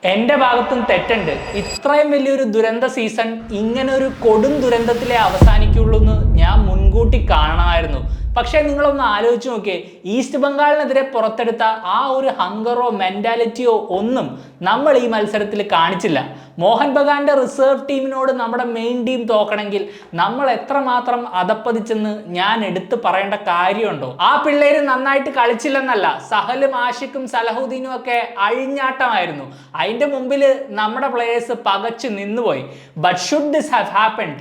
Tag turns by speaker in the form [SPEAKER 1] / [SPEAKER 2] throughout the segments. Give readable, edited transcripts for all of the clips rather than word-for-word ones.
[SPEAKER 1] എന്റെ ഭാഗത്തും തെറ്റുണ്ട്. ഇത്രയും വലിയൊരു ദുരന്ത സീസൺ ഇങ്ങനെ ഒരു കൊടും ദുരന്തത്തിലെ അവസാനിക്കുള്ളൂ എന്ന് ഞാൻ മുൻകൂട്ടി കാണണമായിരുന്നു. പക്ഷേ നിങ്ങളൊന്ന് ആലോചിച്ച് നോക്കിയേ, ഈസ്റ്റ് ബംഗാളിനെതിരെ പുറത്തെടുത്ത ആ ഒരു ഹങ്കറോ മെന്റാലിറ്റിയോ ഒന്നും നമ്മൾ ഈ മത്സരത്തിൽ കാണിച്ചില്ല. മോഹൻ ബഗാന്റെ റിസർവ് ടീമിനോട് നമ്മുടെ മെയിൻ ടീം തോക്കണമെങ്കിൽ നമ്മൾ എത്രമാത്രം അധപ്പതിച്ചെന്ന് ഞാൻ എടുത്തു പറയേണ്ട കാര്യമുണ്ടോ? ആ പിള്ളേര് നന്നായിട്ട് കളിച്ചില്ലെന്നല്ല, സഹലും ആഷിഖും സലഹുദ്ദീനും ഒക്കെ അഴിഞ്ഞാട്ടമായിരുന്നു. അതിന്റെ മുമ്പിൽ നമ്മുടെ പ്ലേയേഴ്സ് പകച്ചു നിന്നുപോയി. But should this have happened?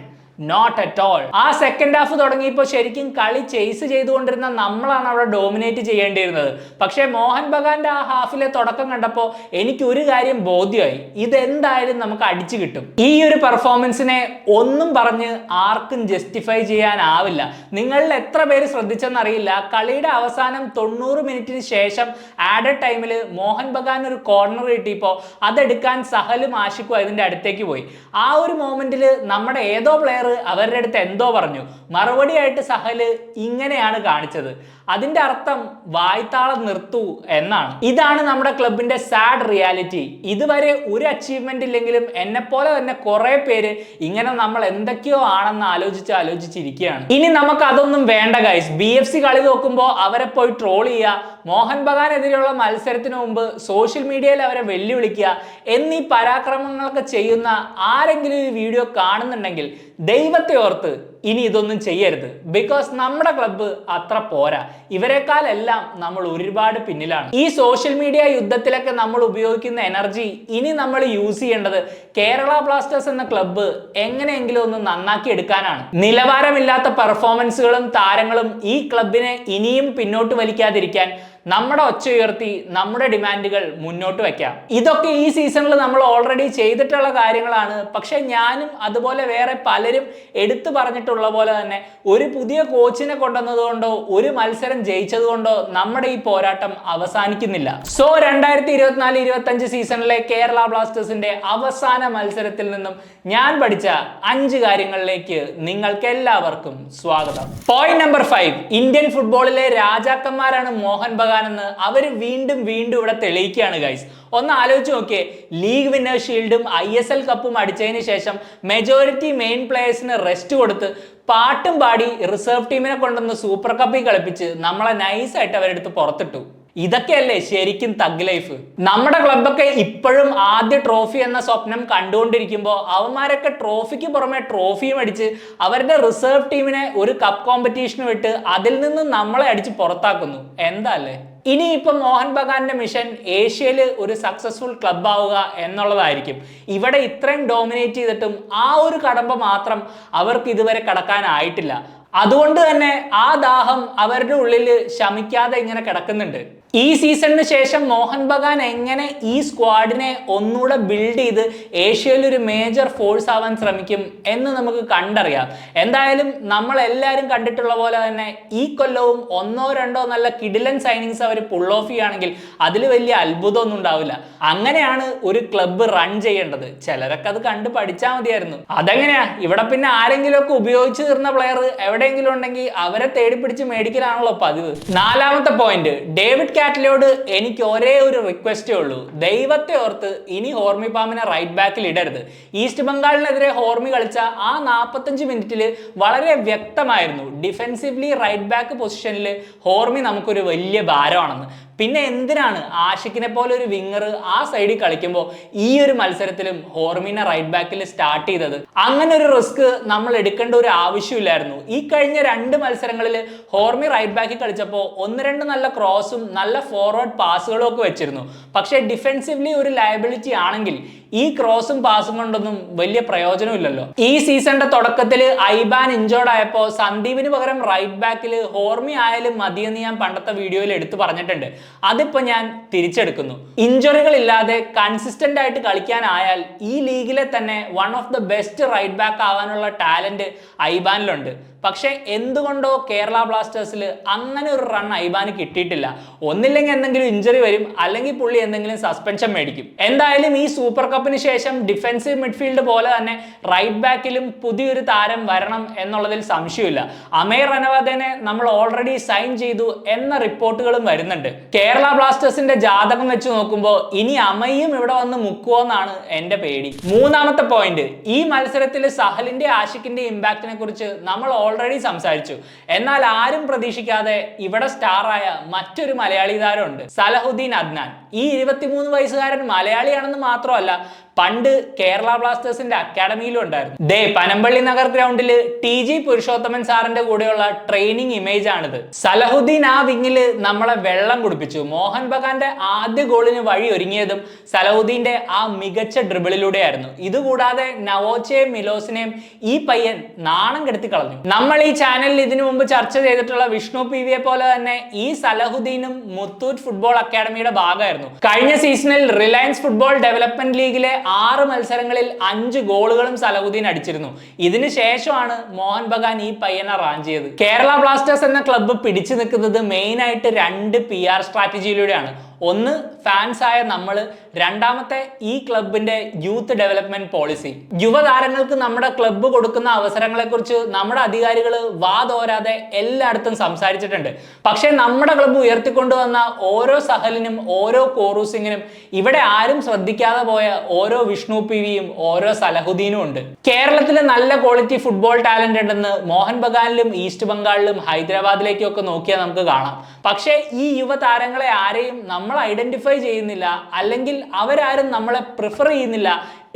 [SPEAKER 1] Not at all. ആ സെക്കൻഡ് ഹാഫ് തുടങ്ങിയപ്പോൾ ശരിക്കും കളി ചേസ് ചെയ്തുകൊണ്ടിരുന്ന നമ്മളാണ് അവിടെ ഡോമിനേറ്റ് ചെയ്യേണ്ടിയിരുന്നത്. പക്ഷേ മോഹൻ ബഗാന്റെ ആ ഹാഫിലെ തുടക്കം കണ്ടപ്പോൾ എനിക്ക് ഒരു കാര്യം ബോധ്യമായി, ഇതെന്തായാലും നമുക്ക് അടിച്ചു കിട്ടും. ഈ ഒരു പെർഫോമൻസിനെ ഒന്നും പറഞ്ഞ് ആർക്കും ജസ്റ്റിഫൈ ചെയ്യാനാവില്ല. നിങ്ങളിൽ എത്ര പേര് ശ്രദ്ധിച്ചെന്നറിയില്ല, കളിയുടെ അവസാനം 90 മിനിറ്റിന് ശേഷം ആഡഡ് ടൈമിൽ മോഹൻ ബഗാൻ ഒരു കോർണർ കിട്ടിയപ്പോൾ അതെടുക്കാൻ സഹലും ആഷിഖും അതിന്റെ അടുത്തേക്ക് പോയി. ആ ഒരു മൊമെന്റിൽ നമ്മുടെ ഏതോ പ്ലെയർ അവരുടെ അടുത്ത് എന്തോ പറഞ്ഞു. മറുപടിയായിട്ട് സഹല് ഇങ്ങനെയാണ് കാണിച്ചത്. അതിന്റെ അർത്ഥം വായ്ത്താളം നിർത്തൂ എന്നാണ്. ഇതാണ് നമ്മുടെ ക്ലബിന്റെ സാഡ് റിയാലിറ്റി. ഇതുവരെ ഒരു അച്ചീവ്മെന്റ് ഇല്ലെങ്കിലും എന്നെപ്പോലെ തന്നെ കുറെ പേര് ഇങ്ങനെ നമ്മൾ എന്തൊക്കെയോ ആണെന്ന് ആലോചിച്ചിരിക്കുകയാണ്. ഇനി നമുക്ക് അതൊന്നും വേണ്ട ഗൈസ്. BFC കളി നോക്കുമ്പോൾ അവരെ പോയി ട്രോൾ ചെയ്യുക, മോഹൻ ബഗാനെതിരെയുള്ള മത്സരത്തിന് മുമ്പ് സോഷ്യൽ മീഡിയയിൽ അവരെ വെല്ലുവിളിക്കുക എന്നീ പരാക്രമങ്ങളൊക്കെ ചെയ്യുന്ന ആരെങ്കിലും ഈ വീഡിയോ കാണുന്നുണ്ടെങ്കിൽ ദൈവത്തെ ഓർത്ത് ഇനി ഇതൊന്നും ചെയ്യരുത്. ബിക്കോസ് നമ്മുടെ ക്ലബ്ബ് അത്ര പോരാ. ഇവരെക്കാളെല്ലാം നമ്മൾ ഒരുപാട് പിന്നിലാണ്. ഈ സോഷ്യൽ മീഡിയ യുദ്ധത്തിലൊക്കെ നമ്മൾ ഉപയോഗിക്കുന്ന എനർജി ഇനി നമ്മൾ യൂസ് ചെയ്യേണ്ടത് കേരള ബ്ലാസ്റ്റേഴ്സ് എന്ന ക്ലബ്ബ് എങ്ങനെയെങ്കിലും ഒന്ന് നന്നാക്കി എടുക്കാനാണ്. നിലവാരമില്ലാത്ത പെർഫോമൻസുകളും താരങ്ങളും ഈ ക്ലബിനെ ഇനിയും പിന്നോട്ട് വലിക്കാതിരിക്കാൻ നമ്മുടെ ഒച്ച ഉയർത്തി നമ്മുടെ ഡിമാൻഡുകൾ മുന്നോട്ട് വെക്കാം. ഇതൊക്കെ ഈ സീസണിൽ നമ്മൾ ഓൾറെഡി ചെയ്തിട്ടുള്ള കാര്യങ്ങളാണ്. പക്ഷെ ഞാനും അതുപോലെ വേറെ പലരും എടുത്തു പറഞ്ഞിട്ടുള്ള പോലെ തന്നെ ഒരു പുതിയ കോച്ചിനെ കൊണ്ടുവന്നതുകൊണ്ടോ ഒരു മത്സരം ജയിച്ചതുകൊണ്ടോ നമ്മുടെ ഈ പോരാട്ടം അവസാനിക്കുന്നില്ല. സോ 2024-25 സീസണിലെ കേരള ബ്ലാസ്റ്റേഴ്സിന്റെ അവസാന മത്സരത്തിൽ നിന്നും ഞാൻ പഠിച്ച 5 കാര്യങ്ങളിലേക്ക് നിങ്ങൾക്ക് എല്ലാവർക്കും സ്വാഗതം. പോയിന്റ് നമ്പർ 5, ഇന്ത്യൻ ഫുട്ബോളിലെ രാജാക്കന്മാരാണ് മോഹൻ ബഗാൻ എന്ന് അവർ വീണ്ടും ഇവിടെ തെളിയിക്കുകയാണ് ഗൈസ്. ഒന്ന് ആലോചിച്ച് നോക്കിയേ, ലീഗ് വിന്നേഴ്സ് ഷീൽഡും ISL കപ്പും അടിച്ചതിന് ശേഷം മെജോറിറ്റി മെയിൻ പ്ലേയേഴ്സിന് റെസ്റ്റ് കൊടുത്ത് പാട്ടും പാടി റിസർവ് ടീമിനെ കൊണ്ടുവന്ന് സൂപ്പർ കപ്പിൽ കളിപ്പിച്ച് നമ്മളെ നൈസായിട്ട് അവരെടുത്ത് പുറത്തിട്ടു. ഇതൊക്കെയല്ലേ ശരിക്കും തഗ് ലൈഫ്? നമ്മുടെ ക്ലബൊക്കെ ഇപ്പോഴും ആദ്യ ട്രോഫി എന്ന സ്വപ്നം കണ്ടുകൊണ്ടിരിക്കുമ്പോൾ അവന്മാരൊക്കെ ട്രോഫിക്ക് പുറമെ ട്രോഫിയും അടിച്ച് അവരുടെ റിസർവ് ടീമിനെ ഒരു കപ്പ് കോമ്പറ്റീഷന് വിട്ട് അതിൽ നിന്ന് നമ്മളെ അടിച്ച് പുറത്താക്കുന്നു. എന്താ അല്ലേ? ഇനി ഇപ്പം മോഹൻ ബഗാന്റെ മിഷൻ ഏഷ്യയിൽ ഒരു സക്സസ്ഫുൾ ക്ലബ് ആവുക എന്നുള്ളതായിരിക്കും. ഇവിടെ ഇത്രയും ഡോമിനേറ്റ് ചെയ്തിട്ടും ആ ഒരു കടമ്പ മാത്രം അവർക്ക് ഇതുവരെ കടക്കാനായിട്ടില്ല. അതുകൊണ്ട് തന്നെ ആ ദാഹം അവരുടെ ഉള്ളിൽ ശമിക്കാതെ ഇങ്ങനെ കിടക്കുന്നുണ്ട്. ഈ സീസണിന് ശേഷം മോഹൻ ബഗാൻ എങ്ങനെ ഈ സ്ക്വാഡിനെ ഒന്നുകൂടെ ബിൽഡ് ചെയ്ത് ഏഷ്യയിൽ ഒരു മേജർ ഫോഴ്സ് ആവാൻ ശ്രമിക്കും എന്ന് നമുക്ക് കണ്ടറിയാം. എന്തായാലും നമ്മൾ എല്ലാവരും കണ്ടിട്ടുള്ള പോലെ തന്നെ ഈ കൊല്ലവും 1-2 നല്ല കിടിലൻ സൈനിങ്സ് അവർ പുൾ ഓഫ് ചെയ്യുകയാണെങ്കിൽ അതിൽ വലിയ അത്ഭുതമൊന്നും ഉണ്ടാവില്ല. അങ്ങനെയാണ് ഒരു ക്ലബ്ബ് റൺ ചെയ്യേണ്ടത്. ചിലരൊക്കെ അത് കണ്ട് പഠിച്ചാൽ മതിയായിരുന്നു. അതെങ്ങനെയാ? ഇവിടെ പിന്നെ ആരെങ്കിലും ഒക്കെ ഉപയോഗിച്ച് തീർന്ന പ്ലെയർ എവിടെയെങ്കിലും ഉണ്ടെങ്കിൽ അവരെ തേടിപ്പിടിച്ച് മേടിക്കലാണല്ലോ പതിവ്. 4ാമത്തെ പോയിന്റ്, ഡേവിഡ് കാറ്റ്ലയോട് എനിക്ക് ഒരേ ഒരു റിക്വസ്റ്റേ ഉള്ളൂ. ദൈവത്തെ ഓർത്ത് ഇനി ഹോർമി പാമിനെ റൈറ്റ് ബാക്കിൽ ഇടരുത്. ഈസ്റ്റ് ബംഗാളിനെതിരെ ഹോർമി കളിച്ച ആ 45 മിനിറ്റിൽ വളരെ വ്യക്തമായിരുന്നു ഡിഫെൻസീവ്ലി റൈറ്റ് ബാക്ക് പൊസിഷനിൽ ഹോർമി നമുക്കൊരു വലിയ ഭാരമാണെന്ന്. പിന്നെ എന്തിനാണ് ആഷിഖിനെ പോലെ ഒരു വിങ്ങർ ആ സൈഡിൽ കളിക്കുമ്പോൾ ഈ ഒരു മത്സരത്തിലും ഹോർമിനെ റൈറ്റ് ബാക്കിൽ സ്റ്റാർട്ട് ചെയ്തത്? അങ്ങനെ ഒരു റിസ്ക് നമ്മൾ എടുക്കേണ്ട ഒരു ആവശ്യമില്ലായിരുന്നു. ഈ കഴിഞ്ഞ 2 മത്സരങ്ങളിൽ ഹോർമി റൈറ്റ് ബാക്കിൽ കളിച്ചപ്പോൾ 1-2 നല്ല ക്രോസും നല്ല ഫോർവേഡ് പാസുകളും ഒക്കെ വെച്ചിരുന്നു. പക്ഷേ ഡിഫെൻസീവ്ലി ഒരു ലയബിലിറ്റി ആണെങ്കിൽ ഈ ക്രോസും പാസും കൊണ്ടൊന്നും വലിയ പ്രയോജനമില്ലല്ലോ. ഈ സീസണിന്റെ തുടക്കത്തിൽ ഐബാൻ ഇഞ്ചോർഡ് ആയപ്പോൾ സന്ദീപിന് പകരം റൈറ്റ് ബാക്കിൽ ഹോർമി ആയാലും മതിയെന്ന് ഞാൻ പണ്ടത്തെ വീഡിയോയിൽ എടുത്തു പറഞ്ഞിട്ടുണ്ട്. അതിപ്പോ ഞാൻ തിരിച്ചെടുക്കുന്നു. ഇഞ്ചുറികൾ ഇല്ലാതെ കൺസിസ്റ്റന്റ് ആയിട്ട് കളിക്കാനായാൽ ഈ ലീഗിലെ തന്നെ one of the best right back ആവാനുള്ള ടാലന്റ് ഐബാനിലുണ്ട്. പക്ഷെ എന്തുകൊണ്ടോ കേരള ബ്ലാസ്റ്റേഴ്സിൽ അങ്ങനെ ഒരു റൺ ഐബാന് കിട്ടിയിട്ടില്ല. ഒന്നില്ലെങ്കിൽ എന്തെങ്കിലും ഇഞ്ചറി വരും, അല്ലെങ്കിൽ പുള്ളി എന്തെങ്കിലും സസ്പെൻഷൻ മേടിക്കും. എന്തായാലും ഈ സൂപ്പർ കപ്പിന് ശേഷം ഡിഫൻസീവ് മിഡ്ഫീൽഡ് പോലെ തന്നെ റൈറ്റ് ബാക്കിലും പുതിയൊരു താരം വരണം എന്നുള്ളതിൽ സംശയമില്ല. അമേർ റനവാദനെ നമ്മൾ ഓൾറെഡി സൈൻ ചെയ്തു എന്ന റിപ്പോർട്ടുകളും വരുന്നുണ്ട്. കേരള ബ്ലാസ്റ്റേഴ്സിന്റെ ജാതകം വെച്ച് നോക്കുമ്പോൾ ഇനി അമയും ഇവിടെ വന്ന് മുക്കുവോന്നാണ് എന്റെ പേടി. മൂന്നാമത്തെ പോയിന്റ്, ഈ മത്സരത്തിൽ സഹലിന്റെ ആഷിഖിന്റെ ഇമ്പാക്റ്റിനെ കുറിച്ച് നമ്മൾ ഓൾറെഡി സംസാരിച്ചു. എന്നാൽ ആരും പ്രതീക്ഷിക്കാതെ ഇവിടെ സ്റ്റാറായ മറ്റൊരു മലയാളി താരമുണ്ട്, സലഹുദ്ദീൻ അദ്നാൻ. ഈ 23 വയസ്സുകാരൻ മലയാളിയാണെന്ന് മാത്രമല്ല, പണ്ട് കേരള ബ്ലാസ്റ്റേഴ്സിന്റെ അക്കാഡമിയിലും ഉണ്ടായിരുന്നു. പനമ്പള്ളി നഗർ ഗ്രൗണ്ടിൽ TG പുരുഷോത്തമൻ സാറിന്റെ കൂടെയുള്ള ട്രെയിനിങ് ഇമേജ് ആണിത്. സലഹുദ്ദീൻ ആ വിങ്ങില് നമ്മളെ വെള്ളം കുടിപ്പിച്ചു. മോഹൻ ബഗാന്റെ ആദ്യ ഗോളിന് വഴി ഒരുങ്ങിയതും സലഹുദ്ദീന്റെ ആ മികച്ച ഡ്രിബിളിലൂടെയായിരുന്നു. ഇതുകൂടാതെ നവോച്ചയെയും മിലോസിനെയും ഈ പയ്യൻ നാണം കെടുത്തി കളഞ്ഞു. നമ്മൾ ഈ ചാനലിൽ ഇതിനു മുമ്പ് ചർച്ച ചെയ്തിട്ടുള്ള വിഷ്ണു PV പോലെ തന്നെ ഈ സലഹുദ്ദീനും മുത്തൂറ്റ് ഫുട്ബോൾ അക്കാഡമിയുടെ ഭാഗമായിരുന്നു. കഴിഞ്ഞ സീസണിൽ റിലയൻസ് ഫുട്ബോൾ ഡെവലപ്മെന്റ് ലീഗിലെ 6 മത്സരങ്ങളിൽ 5 ഗോളുകളും സലഹുദ്ദീൻ അടിച്ചിരുന്നു. ഇതിന് ശേഷമാണ് മോഹൻ ബഗാൻ ഈ പയ്യനെ റാഞ്ചിയത്. കേരള ബ്ലാസ്റ്റേഴ്സ് എന്ന ക്ലബ്ബ് പിടിച്ചു നിൽക്കുന്നത് മെയിൻ ആയിട്ട് 2 PR സ്ട്രാറ്റജിയിലൂടെയാണ്. ഒന്ന് ഫാൻസ് ആയ നമ്മൾ, രണ്ടാമത്തെ ഈ ക്ലബിന്റെ യൂത്ത് ഡെവലപ്മെന്റ് പോളിസി. യുവതാരങ്ങൾക്ക് നമ്മുടെ ക്ലബ്ബ് കൊടുക്കുന്ന അവസരങ്ങളെ കുറിച്ച് നമ്മുടെ അധികാരികൾ വാതോരാതെ എല്ലായിടത്തും സംസാരിച്ചിട്ടുണ്ട്. പക്ഷെ നമ്മുടെ ക്ലബ്ബ് ഉയർത്തിക്കൊണ്ടുവന്ന ഓരോ സഹലിനും ഓരോ കോറൂസിങ്ങിനും ഇവിടെ ആരും ശ്രദ്ധിക്കാതെ പോയ ഓരോ വിഷ്ണു PVയും ഓരോ സലഹുദ്ദീനും ഉണ്ട്. കേരളത്തിലെ നല്ല ക്വാളിറ്റി ഫുട്ബോൾ ടാലന്റ് ഉണ്ടെന്ന് മോഹൻ ബഗാനിലും ഈസ്റ്റ് ബംഗാളിലും ഹൈദരാബാദിലേക്കും ഒക്കെ നോക്കിയാൽ നമുക്ക് കാണാം. പക്ഷേ ഈ യുവതാരങ്ങളെ ആരെയും നമ്മൾ ഐഡന്റിഫൈ ചെയ്യുന്നില്ല, അല്ലെങ്കിൽ അവരാരും നമ്മളെ പ്രിഫർ ചെയ്യുന്നില്ല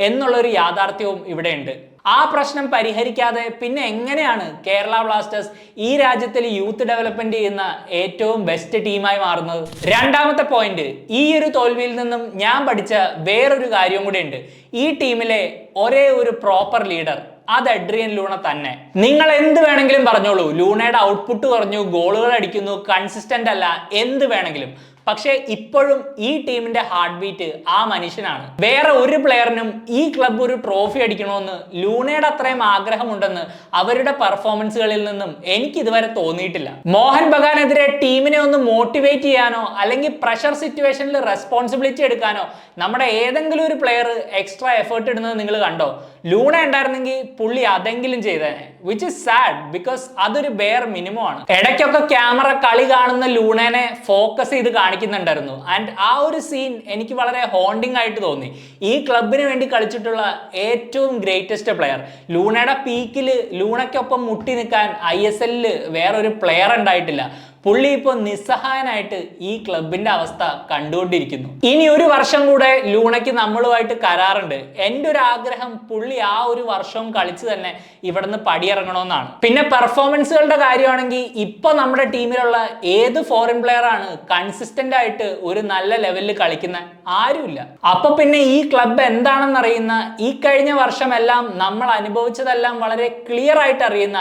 [SPEAKER 1] എന്നുള്ളൊരു യാഥാർത്ഥ്യവും ഇവിടെ ഉണ്ട്. ആ പ്രശ്നം പരിഹരിക്കാതെ പിന്നെ എങ്ങനെയാണ് കേരള ബ്ലാസ്റ്റേഴ്സ് ഈ രാജ്യത്തിൽ യൂത്ത് ഡെവലപ്മെന്റ് ചെയ്യുന്ന ഏറ്റവും ബെസ്റ്റ് ടീമായി മാറുന്നത്? രണ്ടാമത്തെ പോയിന്റ്, ഈ ഒരു തോൽവിയിൽ നിന്നും ഞാൻ പഠിച്ച വേറൊരു കാര്യം കൂടെ ഉണ്ട്. ഈ ടീമിലെ ഒരേ ഒരു പ്രോപ്പർ ലീഡർ അത് അഡ്രിയൻ ലൂണ തന്നെ. നിങ്ങൾ എന്ത് വേണമെങ്കിലും പറഞ്ഞോളൂ, ലൂണയുടെ ഔട്ട്പുട്ട് കുറഞ്ഞു, ഗോളുകൾ അടിക്കുന്നു, കൺസിസ്റ്റന്റ് അല്ല, എന്ത് വേണമെങ്കിലും. പക്ഷേ ഇപ്പോഴും ഈ ടീമിന്റെ ഹാർട്ട് ബീറ്റ് ആ മനുഷ്യനാണ്. വേറെ ഒരു പ്ലെയറിനും ഈ ക്ലബ്ബ് ഒരു ട്രോഫി അടിക്കണമെന്ന് ലൂണയുടെ അത്രയും ആഗ്രഹമുണ്ടെന്ന് അവരുടെ പെർഫോമൻസുകളിൽ നിന്നും എനിക്ക് ഇതുവരെ തോന്നിയിട്ടില്ല. മോഹൻ ബഗാനെതിരെ ടീമിനെ ഒന്ന് മോട്ടിവേറ്റ് ചെയ്യാനോ അല്ലെങ്കിൽ പ്രഷർ സിറ്റുവേഷനിൽ റെസ്പോൺസിബിലിറ്റി എടുക്കാനോ നമ്മുടെ ഏതെങ്കിലും ഒരു പ്ലെയർ എക്സ്ട്രാ എഫേർട്ട് ഇടുന്നത് നിങ്ങൾ കണ്ടോ? ലൂണ ഉണ്ടായിരുന്നെങ്കിൽ പുള്ളി അതെങ്കിലും ചെയ്തേനെ, വിച്ച് ഇസ് സാഡ്, ബിക്കോസ് അതൊരു ബെയർ മിനിമം ആണ്. ഇടയ്ക്കൊക്കെ ക്യാമറ കളി കാണുന്ന ലൂണനെ ഫോക്കസ് ചെയ്ത് കാണിക്കുന്നുണ്ടായിരുന്നു. ആൻഡ് ആ ഒരു സീൻ എനിക്ക് വളരെ ഹോണ്ടിങ് ആയിട്ട് തോന്നി. ഈ ക്ലബിന് വേണ്ടി കളിച്ചിട്ടുള്ള ഏറ്റവും ഗ്രേറ്റസ്റ്റ് പ്ലെയർ. ലൂണയുടെ പീക്കിൽ ലൂണയ്ക്കൊപ്പം മുട്ടി നിൽക്കാൻ ISL വേറൊരു പ്ലെയർ ഉണ്ടായിട്ടില്ല. പുള്ളി ഇപ്പോൾ നിസ്സഹായനായിട്ട് ഈ ക്ലബിന്റെ അവസ്ഥ കണ്ടുകൊണ്ടിരിക്കുന്നു. ഇനി ഒരു വർഷം കൂടെ ലൂണയ്ക്ക് നമ്മളുമായിട്ട് കരാറുണ്ട്. എൻ്റെ ഒരു ആഗ്രഹം പുള്ളി ആ ഒരു വർഷവും കളിച്ച് തന്നെ ഇവിടുന്ന് പടിയിറങ്ങണമെന്നാണ്. പിന്നെ പെർഫോമൻസുകളുടെ കാര്യമാണെങ്കിൽ ഇപ്പൊ നമ്മുടെ ടീമിലുള്ള ഏത് ഫോറിൻ പ്ലെയർ ആണ് കൺസിസ്റ്റന്റ് ആയിട്ട് ഒരു നല്ല ലെവലിൽ കളിക്കുന്ന? ആരുമില്ല. അപ്പൊ പിന്നെ ഈ ക്ലബ് എന്താണെന്ന് അറിയുന്ന, ഈ കഴിഞ്ഞ വർഷമെല്ലാം നമ്മൾ അനുഭവിച്ചതെല്ലാം വളരെ ക്ലിയർ ആയിട്ട് അറിയുന്ന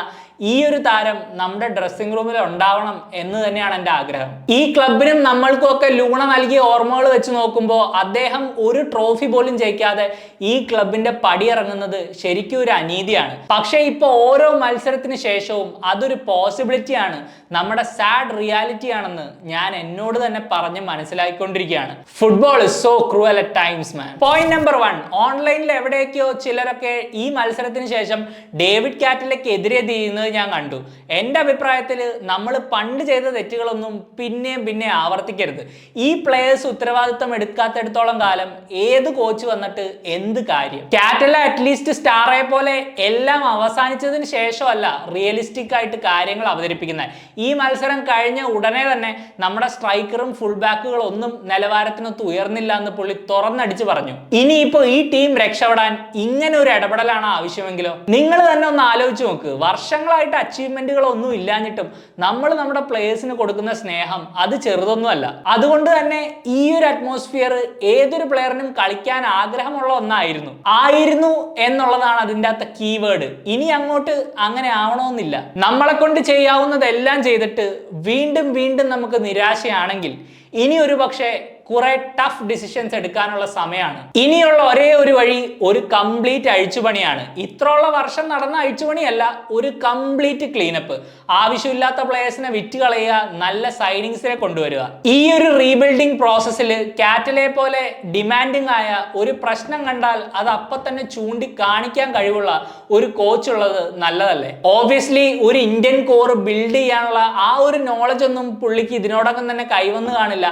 [SPEAKER 1] ഈ ഒരു താരം നമ്മുടെ ഡ്രസ്സിംഗ് റൂമിൽ ഉണ്ടാവണം എന്ന് തന്നെയാണ് എൻ്റെ ആഗ്രഹം. ഈ ക്ലബിനും നമ്മൾക്കും ഒക്കെ ലൂണ നൽകിയ ഓർമ്മകൾ വെച്ച് നോക്കുമ്പോൾ അദ്ദേഹം ഒരു ട്രോഫി പോലും ജയിക്കാതെ ഈ ക്ലബിന്റെ പടിയിറങ്ങുന്നത് ശരിക്കും ഒരു അനീതിയാണ്. പക്ഷേ ഇപ്പൊ ഓരോ മത്സരത്തിന് ശേഷവും അതൊരു പോസിബിലിറ്റിയാണ്, നമ്മുടെ സാഡ് റിയാലിറ്റി ആണെന്ന് ഞാൻ എന്നോട് തന്നെ പറഞ്ഞ് മനസ്സിലാക്കിക്കൊണ്ടിരിക്കുകയാണ്. Football is so cruel at times man. Point number 1, ഓൺലൈനിൽ എവിടെയൊക്കെയോ ചിലരൊക്കെ ഈ മത്സരത്തിന് ശേഷം ഡേവിഡ് കാറ്റലയ്ക്ക് എതിരെ ചെയ്യുന്നത് ഞാൻ കണ്ടു. എൻ്റെ അഭിപ്രായത്തിൽ നമ്മൾ പണ്ട് ചെയ്ത തെറ്റുകളൊന്നും പിന്നെ ആവർത്തിക്കരുത്. ഈ പ്ലേയേഴ്സ് ഉത്തരവാദിത്തം എടുക്കാത്തിടത്തോളം കാലം ഏത് കോച്ച് വന്നിട്ട് എന്ത് കാര്യം? കാറ്റല അറ്റ്ലീസ്റ്റ് സ്റ്റാറെ പോലെ എല്ലാം അവസാനിച്ചതിന് ശേഷമല്ല റിയലിസ്റ്റിക് ആയിട്ട് കാര്യങ്ങൾ അവതരിപ്പിക്കുന്നത്. ഈ മത്സരം കഴിഞ്ഞ ഉടനെ തന്നെ നമ്മുടെ സ്ട്രൈക്കറും ഫുൾ ബാക്കുകളും ഒന്നും നിലവാരത്തിനൊത്ത് ഉയർന്നില്ല എന്ന് പുള്ളി തുറന്നടിച്ച് പറഞ്ഞു. ഇനിയിപ്പോ ഈ ടീം രക്ഷപ്പെടാൻ ഇങ്ങനെ ഒരു ഇടപെടലാണ് ആവശ്യമെങ്കിലോ? നിങ്ങൾ തന്നെ ഒന്ന് ആലോചിച്ച് നോക്ക്. വർഷങ്ങളായിട്ട് അച്ചീവ്മെന്റുകളൊന്നും ഇല്ലാഞ്ഞിട്ടും നമ്മൾ നമ്മുടെ പ്ലേയേഴ്സിന് കൊടുക്കുന്ന സ്നേഹം അത് ചെറുതൊന്നുമല്ല. അതുകൊണ്ട് തന്നെ ഈ ഒരു അറ്റ്മോസ്ഫിയർ ഏതൊരു പ്ലെയറിനും കളിക്കാൻ ആഗ്രഹമുള്ള ഒന്നായിരുന്നു എന്നുള്ളതാണ് അതിൻ്റെ അകത്തെ കീവേഡ്. ഇനി അങ്ങോട്ട് അങ്ങനെ ആവണമെന്നില്ല. നമ്മളെ കൊണ്ട് ചെയ്യാവുന്നതെല്ലാം ചെയ്തിട്ട് വീണ്ടും നമുക്ക് നിരാശയാണെങ്കിൽ ഇനി ഒരു പക്ഷേ കുറെ ടഫ് ഡിസിഷൻസ് എടുക്കാനുള്ള സമയമാണ്. ഇനിയുള്ള ഒരേ ഒരു വഴി ഒരു കംപ്ലീറ്റ് അഴിച്ചുപണിയാണ്. ഇത്രയുള്ള വർഷം നടന്ന അഴിച്ചുപണിയല്ല, ഒരു കംപ്ലീറ്റ് ക്ലീനപ്പ്. ആവശ്യമില്ലാത്ത പ്ലേയേഴ്സിനെ വിറ്റ് കളയുക, നല്ല സൈനിങ്സിനെ കൊണ്ടുവരിക. ഈ ഒരു റീബിൽഡിംഗ് പ്രോസസ്സിൽ കാറ്റലെ പോലെ ഡിമാൻഡിങ് ആയ ഒരു പ്രശ്നം കണ്ടാൽ അത് അപ്പൊ തന്നെ ചൂണ്ടി കാണിക്കാൻ കഴിവുള്ള ഒരു കോച്ച് ഉള്ളത് നല്ലതല്ലേ? ഓബ്വിയസ്ലി ഒരു ഇന്ത്യൻ കോർ ബിൽഡ് ചെയ്യാനുള്ള ആ ഒരു നോളജ് ഒന്നും പുള്ളിക്ക് ഇതിനോടകം തന്നെ കൈവന്ന് കാണില്ല.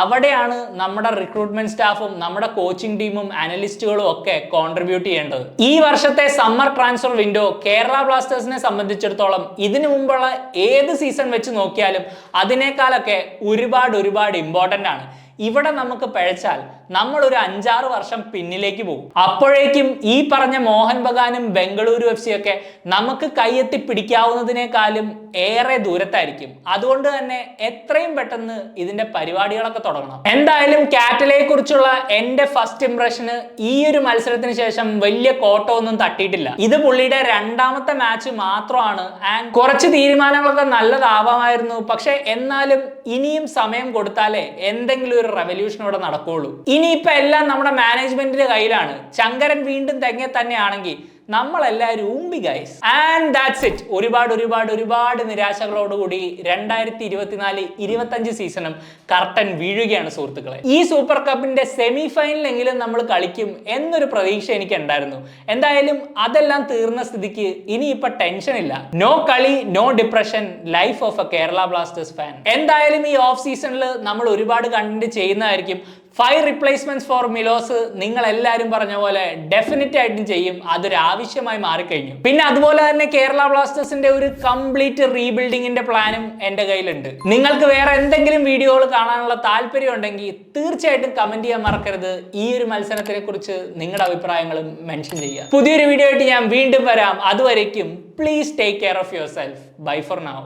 [SPEAKER 1] അവിടെയാണ് നമ്മുടെ റിക്രൂട്ട്മെന്റ് സ്റ്റാഫും നമ്മുടെ കോച്ചിങ് ടീമും അനലിസ്റ്റുകളും ഒക്കെ കോൺട്രിബ്യൂട്ട് ചെയ്യേണ്ടത്. ഈ വർഷത്തെ സമ്മർ ട്രാൻസ്ഫർ വിൻഡോ കേരള ബ്ലാസ്റ്റേഴ്സിനെ സംബന്ധിച്ചിടത്തോളം ഇതിനു മുമ്പുള്ള ഏത് സീസൺ വെച്ച് നോക്കിയാലും അതിനേക്കാളൊക്കെ ഒരുപാട് ഇമ്പോർട്ടൻ്റ് ആണ്. ഇവിടെ നമുക്ക് പിഴച്ചാൽ നമ്മൾ ഒരു 5-6 വർഷം പിന്നിലേക്ക് പോകും. അപ്പോഴേക്കും ഈ പറഞ്ഞ മോഹൻ ബഗാനും ബംഗളൂരു FC ഒക്കെ നമുക്ക് കൈയെത്തി പിടിക്കാവുന്നതിനേക്കാളും ഏറെ ദൂരത്തായിരിക്കും. അതുകൊണ്ട് തന്നെ എത്രയും പെട്ടെന്ന് ഇതിന്റെ പരിപാടികളൊക്കെ തുടങ്ങണം. എന്തായാലും കാറ്റലയെ കുറിച്ചുള്ള എന്റെ ഫസ്റ്റ് ഇംപ്രഷന് ഈ ഒരു മത്സരത്തിന് ശേഷം വലിയ കോട്ടമൊന്നും തട്ടിയിട്ടില്ല. ഇത് പുള്ളിയുടെ 2ാമത്തെ മാച്ച് മാത്രമാണ്. ആൻഡ് കുറച്ച് തീരുമാനങ്ങളൊക്കെ നല്ലതാവാമായിരുന്നു. പക്ഷെ എന്നാലും ഇനിയും സമയം കൊടുത്താലേ എന്തെങ്കിലും ഒരു റെവല്യൂഷൻ ഇവിടെ നടക്കുകയുള്ളൂ. ഇനിയിപ്പോ എല്ലാം നമ്മുടെ മാനേജ്മെന്റിന്റെ കയ്യിലാണ്. ശങ്കരൻ വീണ്ടും തെങ്ങെ തന്നെയാണെങ്കിൽ നമ്മളെല്ലാവരും ഊമ്പി ഗൈസ്. And that's it. ഒരുപാട് നിരാശകളോടുകൂടി 2024-25 സീസണും കർട്ടൻ വീഴുകയാണ് സുഹൃത്തുക്കളെ. ഈ സൂപ്പർ കപ്പിന്റെ സെമി ഫൈനലെങ്കിലും നമ്മൾ കളിക്കും എന്നൊരു പ്രതീക്ഷ എനിക്ക് ഉണ്ടായിരുന്നു. എന്തായാലും അതെല്ലാം തീർന്ന സ്ഥിതിക്ക് ഇനിയിപ്പോ ടെൻഷൻ ഇല്ല. നോ കളി, no depression, life of a Kerala Blasters fan. എന്തായാലും ഈ ഓഫ് സീസണിൽ നമ്മൾ ഒരുപാട് കണ്ടന്റ് ചെയ്യുന്നതായിരിക്കും. 5 റിപ്ലേസ്മെന്റ്സ് ഫോർ മിലോസ് നിങ്ങൾ എല്ലാവരും പറഞ്ഞ പോലെ ഡെഫിനറ്റ് ആയിട്ടും ചെയ്യും. അതൊരു ആവശ്യമായി മാറിക്കഴിഞ്ഞു. പിന്നെ അതുപോലെ തന്നെ കേരള ബ്ലാസ്റ്റേഴ്സിന്റെ ഒരു കംപ്ലീറ്റ് റീബിൽഡിങ്ങിന്റെ പ്ലാനും എന്റെ കയ്യിലുണ്ട്. നിങ്ങൾക്ക് വേറെ എന്തെങ്കിലും വീഡിയോകൾ കാണാനുള്ള താല്പര്യം ഉണ്ടെങ്കിൽ തീർച്ചയായിട്ടും കമന്റ് ചെയ്യാൻ മറക്കരുത്. ഈ ഒരു മത്സരത്തിനെ കുറിച്ച് നിങ്ങളുടെ അഭിപ്രായങ്ങളും മെൻഷൻ ചെയ്യുക. പുതിയൊരു വീഡിയോ ആയിട്ട് ഞാൻ വീണ്ടും വരാം. അതുവരേക്കും please take care of your self. Bye for now.